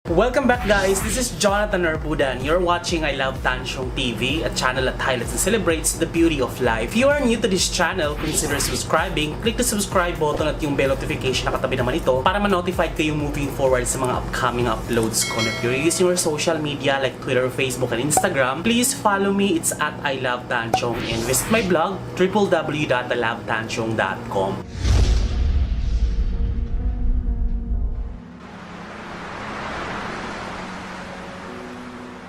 Welcome back guys, this is Jonathan Arbudan. You're watching I Love Tansyong TV, a channel that highlights and celebrates the beauty of life. If you are new to this channel, consider subscribing. Click the subscribe button at yung bell notification na katabi naman ito para ma-notified kayo moving forward sa mga upcoming uploads ko. If you're using your social media like Twitter, Facebook, and Instagram, please follow me. It's at I Love Tansyong and visit my blog www.ilovetansyong.com.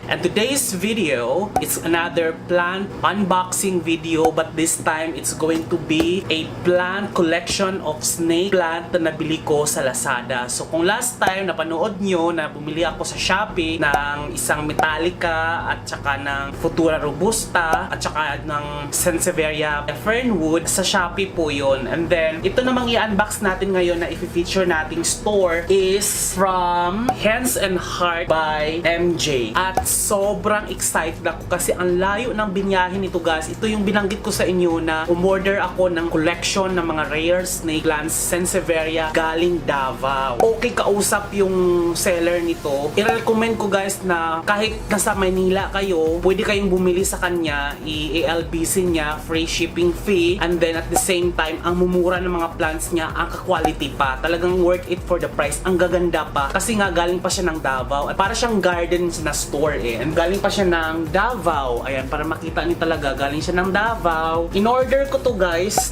And today's video, it's another plant unboxing video, but this time it's going to be a plant collection of snake plant na nabili ko sa Lazada. So kung last time napanood nyo na bumili ako sa Shopee ng isang Metallica at saka ng Futura Robusta at saka ng Sansevieria Fernwood, sa Shopee po yun. And then ito namang i-unbox natin ngayon na i-feature nating store is from Hands and Heart by MJ. At sobrang excited ako kasi ang layo ng binyahin nito guys. Ito yung binanggit ko sa inyo na umorder ako ng collection ng mga rare snake plants Sansevieria galing Davao. Okay kausap yung seller nito. I-recommend ko guys na kahit nasa Manila kayo, pwede kayong bumili sa kanya, i-LBC niya, free shipping fee, and then at the same time, ang mumura ng mga plants niya, ang ka-quality pa. Talagang worth it for the price. Ang gaganda pa. Kasi nga galing pa siya ng Davao. At para siyang gardens na store And galing pa siya ng Davao. Ayan, para makita niyo talaga, galing siya ng Davao. In-order ko to guys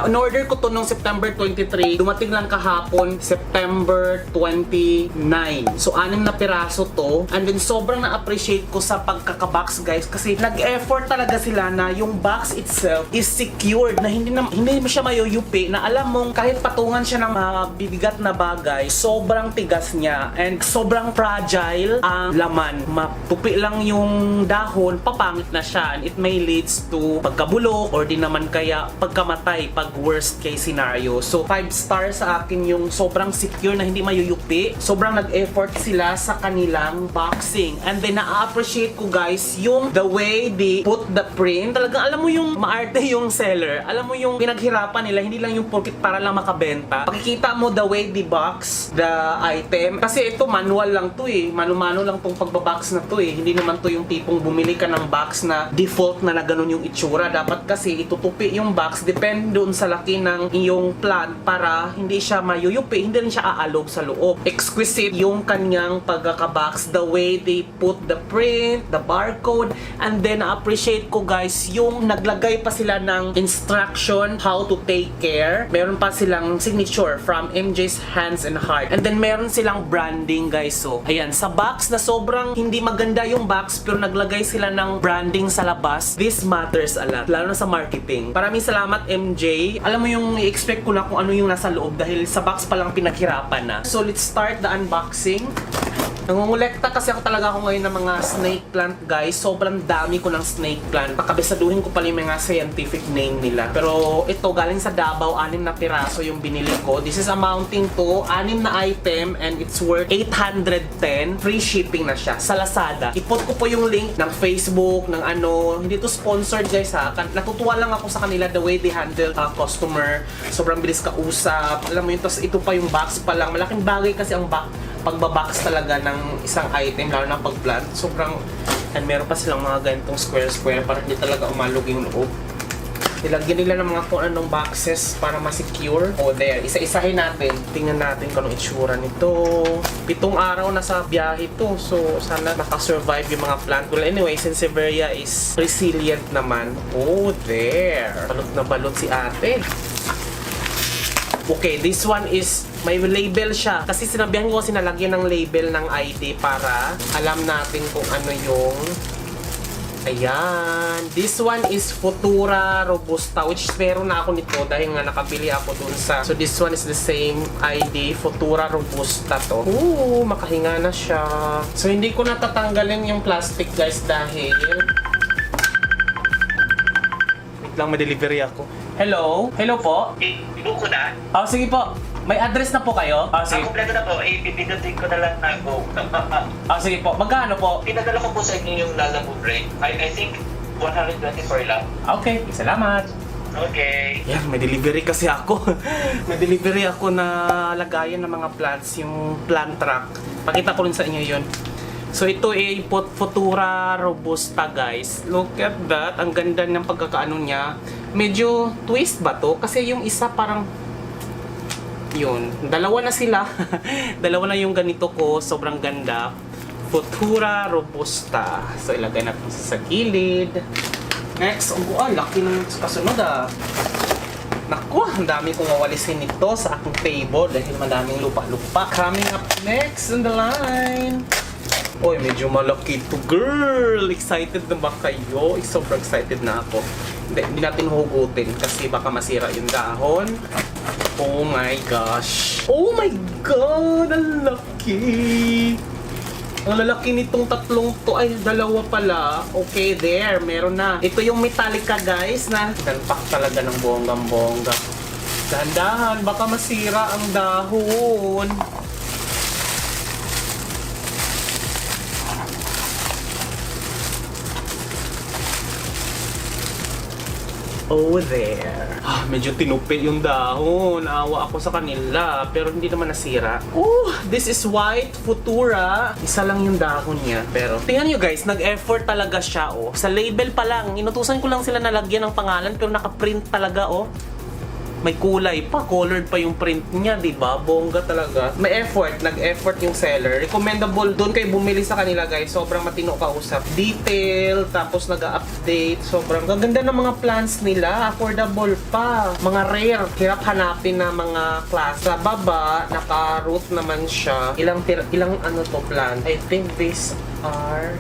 in-order ko to nung September 23. Dumating lang kahapon, September 29. So, 6 na piraso to. And then, sobrang na-appreciate ko sa pagkakabox guys. Kasi nag-effort talaga sila na yung box itself is secured. Na hindi mo siya mayuyupi. Na alam mong kahit patungan siya ng mabibigat na bagay, sobrang tigas niya. And sobrang fragile ang laman. Tupi lang yung dahon, papangit na siya, and it may leads to pagkabulok or di naman kaya pagkamatay pag worst case scenario. So 5 stars sa akin yung sobrang secure na hindi mayuyupi. Sobrang nag-effort sila sa kanilang boxing. And then na-appreciate ko guys yung the way they put the print. Talagang alam mo yung maarte yung seller. Alam mo yung pinaghirapan nila, hindi lang yung porkit para lang makabenta. Pakikita mo the way they box the item. Kasi ito manual lang to mano-mano lang tong pagbabox na to Hindi naman to yung tipong bumili ka ng box na default na ganun yung itsura. Dapat kasi itutupi yung box depende doon sa laki ng iyong plant para hindi siya mayuyupi, hindi rin siya aalog sa loob. Exquisite yung kanyang pagkakabox, the way they put the print, the barcode, and then appreciate ko guys yung naglagay pa sila ng instruction how to take care. Meron pa silang signature from MJ's Hands and Heart. And then meron silang branding guys. So, ayan, sa box na sobrang hindi maganda yung box pero naglagay sila ng branding sa labas. This matters a lot, lalo na sa marketing. Maraming salamat MJ. Alam mo yung i-expect ko na kung ano yung nasa loob dahil sa box pa lang pinaghirapan na. So let's start the unboxing. Nangungulekta kasi talaga ako ngayon ng mga snake plant guys. Sobrang dami ko ng snake plant. Pakabisaduhin ko pala yung mga scientific name nila. Pero ito galing sa Davao, 6 na piraso yung binili ko. This is amounting to 6 na item and it's worth 810. Free shipping na siya sa Lazada. Ipot ko po yung link ng Facebook, ng Hindi to sponsored guys ha. Natutuwa lang ako sa kanila the way they handle customer. Sobrang bilis kausap. Alam mo yun, ito pa yung box pa lang. Malaking bagay kasi ang pagbabox talaga ng isang item, lalo na pag-plant. Sobrang, and meron pa silang mga ganitong square para hindi talaga umalog yung loob. Nilagyan nila ng mga kung anong boxes para ma-secure. O there, isa-isahin natin. Tingnan natin kung anong itsura nito. 7 araw na sa biyahe to. So, sana nakasurvive yung mga plant. Well, anyway, Sansevieria is resilient naman. Oh, there. Balot na balot si ate. Okay, this one is may label siya. Kasi sinabihan ko kasi nalagyan ng label ng ID para alam natin kung ano yung... Ayan. This one is Futura Robusta, which meron na ako nito dahil nga nakabili ako dun sa... So this one is the same ID, Futura Robusta to. Ooh, makahinga na siya. So hindi ko natatanggalin yung plastic guys dahil... Wait lang, may delivery ako. Hello? Hello po? I-book ko na. Sige po. May address na po kayo? Sige. Kompleto na po. Ipindutin ko na lang na go. Sige po. Magkano po? Pinadala ko po sa inyo yung Lala Move Break. I think 124 lang. Okay. Salamat. Okay. Yan, may delivery kasi ako. May delivery ako na lagayan ng mga plants, yung plant truck. Pakita ko rin sa inyo yun. So ito ay Futura Robusta guys. Look at that. Ang ganda ng pagkakaano niya. Medyo twist ba to? Kasi yung isa parang yun. Dalawa na sila. Dalawa na yung ganito ko. Sobrang ganda. Futura Robusta. So ilagay natin sa gilid. Next, laki ng kasunod Naku, ang dami kong wawalisin nito sa aking table dahil madaming lupa-lupa. Coming up next on the line. Oy, medyo malaki to, girl. Excited na ba kayo? Sobrang excited na ako. Hindi natin hugutin kasi baka masira yung dahon. Oh my gosh. Oh my God, ang laki. Ang lalaki nitong tatlong to ay dalawa pala. Okay, there. Meron na. Ito yung Metallica guys na dalpak talaga ng bonggang-bongga. Dahan-dahan. Baka masira ang dahon. Oh, there. Medyo tinupi yung dahon. Naawa ako sa kanila. Pero hindi naman nasira. Oh, this is white Futura. Isa lang yung dahon niya. Pero, tingnan nyo guys, nag-effort talaga siya, oh. Sa label pa lang. Inutusan ko lang sila na lagyan ng pangalan. Pero naka-print talaga, oh. May kulay pa, colored pa yung print niya, di ba? Bongga talaga. May effort, nag-effort yung seller. Recommendable doon kayo bumili sa kanila, guys. Sobrang matino kausap. Detail, tapos nag-update. Sobrang gaganda ng mga plants nila. Affordable pa. Mga rare. Hirap hanapin na mga class. Sa baba, naka-root naman siya. Ilang ano to plant? I think these are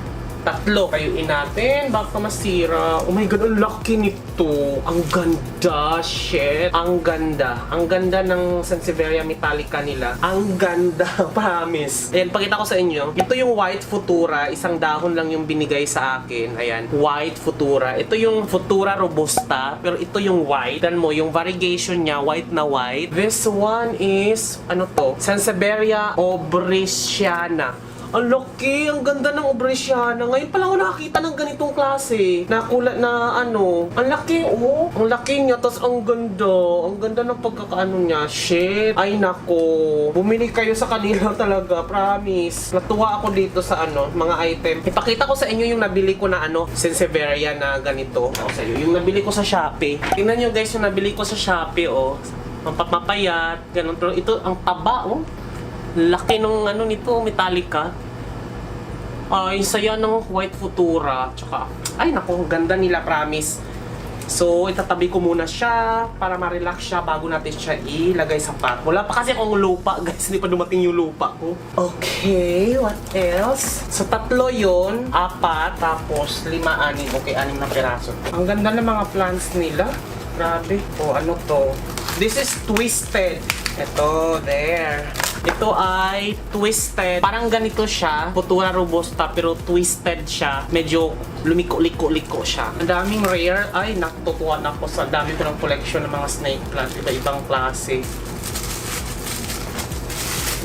tatlo. Kayuin natin. Baka masira. Oh my God, ang laki nito. Ang ganda. Shit. Ang ganda. Ang ganda ng Sansevieria Metallica nila. Ang ganda. Promise. Ayan, pakita ko sa inyo. Ito yung white Futura. Isang dahon lang yung binigay sa akin. Ayan. White Futura. Ito yung Futura Robusta. Pero ito yung white. Dan mo, yung variegation niya, white na white. This one is, ano to? Sansevieria Obriciana. Ang laki, ang ganda ng Obriciana. Ngayon pa lang ako nakakita ng ganitong klase. Nakulat na ano. Ang laki, oh. Ang laki niya, tapos ang ganda. Ang ganda ng pagkakaano niya. Shit. Ay nako. Bumili kayo sa kanila talaga, promise. Natuwa ako dito sa ano, mga item. Ipakita ko sa inyo yung nabili ko na ano, Sansevieria na ganito. O sa iyo, yung nabili ko sa Shopee. Tingnan nyo guys, yung nabili ko sa Shopee, oh. Mapapayat, ganun. Pero ito, ang taba, oh. Laki nung ano nito, Metallica. Ay, saya ng white Futura. Tsaka, ay naku, ganda nila, promise. So, itatabi ko muna siya para ma-relax siya bago natin siya ilagay sa pot. Wala pa kasi akong lupa, guys. Hindi pa dumating yung lupa ko. Okay, what else? So, tatlo yon, apat, tapos 5, 6. Okay, 6 na peraso. Ang ganda ng mga plants nila. Grabe. O, ano to? This is twisted. Ito, there. Ito ay twisted. Parang ganito siya. Futura Robusta, pero twisted siya. Medyo lumiko-liko-liko siya. Ang daming rare. Ay, natutuwa na ako sa dami ko ng collection ng mga snake plant. Iba-ibang klase.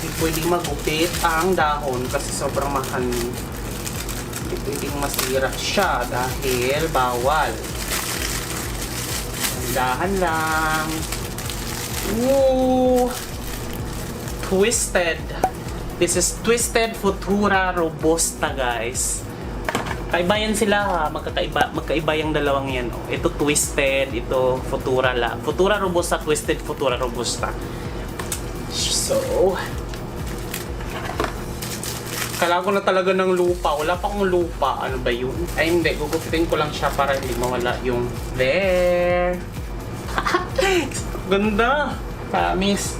Hindi pwedeng magupit ang dahon kasi sobrang mahal. Hindi pwedeng masira siya dahil bawal. Dahan lang. Ooh! Twisted. This is Twisted Futura Robusta, guys. Kaibayan sila ha. Magkaiba yung dalawang yan. Oh. Ito Twisted, ito Futura la. Futura Robusta, Twisted Futura Robusta. So, kailangan ko na talaga ng lupa. Wala pa akong lupa. Ano ba yun? Ay hindi. Gugupitin ko lang siya para hindi mawala yung there. Ganda. Promise.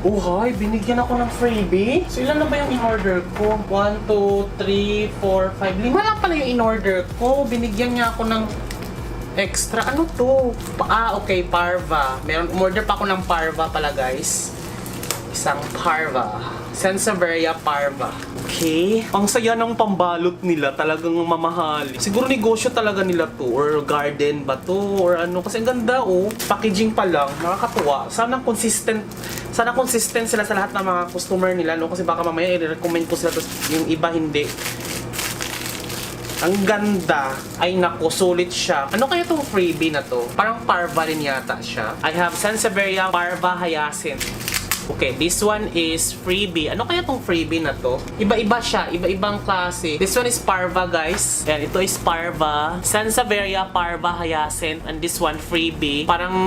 Oh, hi! Binigyan ako ng freebie. So, ilan na ba yung in-order ko? 1, 2, 3, 4, 5. 5 lang pala yung in-order ko. Binigyan niya ako ng extra. Ano to? Okay, Parva. Umorder pa ako ng Parva pala, guys. Isang Parva. Sansevieria parva. Okay. Ang saya ng pambalot nila, talagang mamahali. Siguro negosyo talaga nila to, or garden ba to, or ano. Kasi ang ganda oh. Packaging pa lang, nakakatuwa. Sana consistent sila sa lahat ng mga customer nila, no? Kasi baka mamaya i-recommend ko sila, tapos yung iba hindi. Ang ganda. Ay nako, sulit siya. Ano kaya tong freebie na to? Parang parva rin yata siya. I have Sansevieria parva hyacinth. Okay, this one is freebie. Ano kaya tong freebie na to? Iba-iba siya, iba-ibang klase. This one is parva, guys. Yan, ito is parva. Sansevieria parva hyacinth. And this one freebie. Parang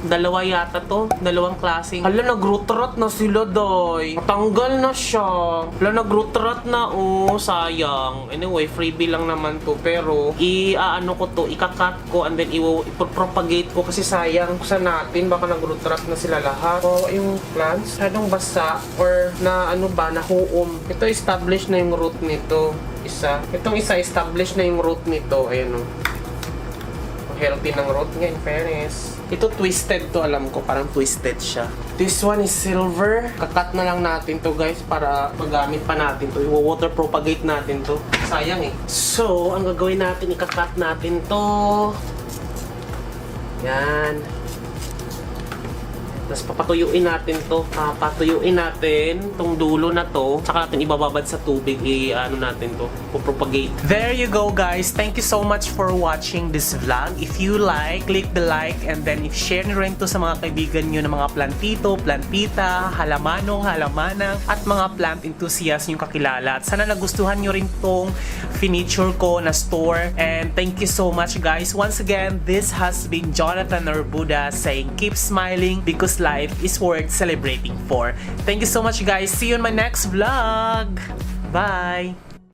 dalawa yata to. Dalawang klaseng. Hala, nag-root rot na sila, doy. Matanggal na siya. Hala, nag-root rot na. Oh, sayang. Anyway, freebie lang naman to. Pero, ano ko to, ikakat ko and then ipropagate ko kasi sayang sa natin. Baka nag-root rot na sila lahat. Oh, yung plants, anong basa or na ano ba, nahuom. Ito established na yung root nito. Itong isa established na yung root nito. Ayan o. Healthy ng root nga, in fairness. Ito twisted to, alam ko. Parang twisted siya. This one is silver. Kakat na lang natin to, guys, para magamit pa natin to. I-water propagate natin to. Sayang eh. So, ang gagawin natin, ikakat natin to. Yan. Tapos papatuyuin natin to. Patuyuin natin tong dulo na to. Tsaka natin ibababad sa tubig. Ano natin to. Propagate. There you go, guys. Thank you so much for watching this vlog. If you like, click the like, and then if share nyo rin to sa mga kaibigan nyo ng mga plantito, plantita, halamanong, halamanang, at mga plant enthusiast yung kakilala. At sana nagustuhan nyo rin tong finiture ko na store. And thank you so much, guys. Once again, this has been Jonathan Orbuda saying keep smiling because life is worth celebrating for. Thank you so much, guys. See you in my next vlog. Bye.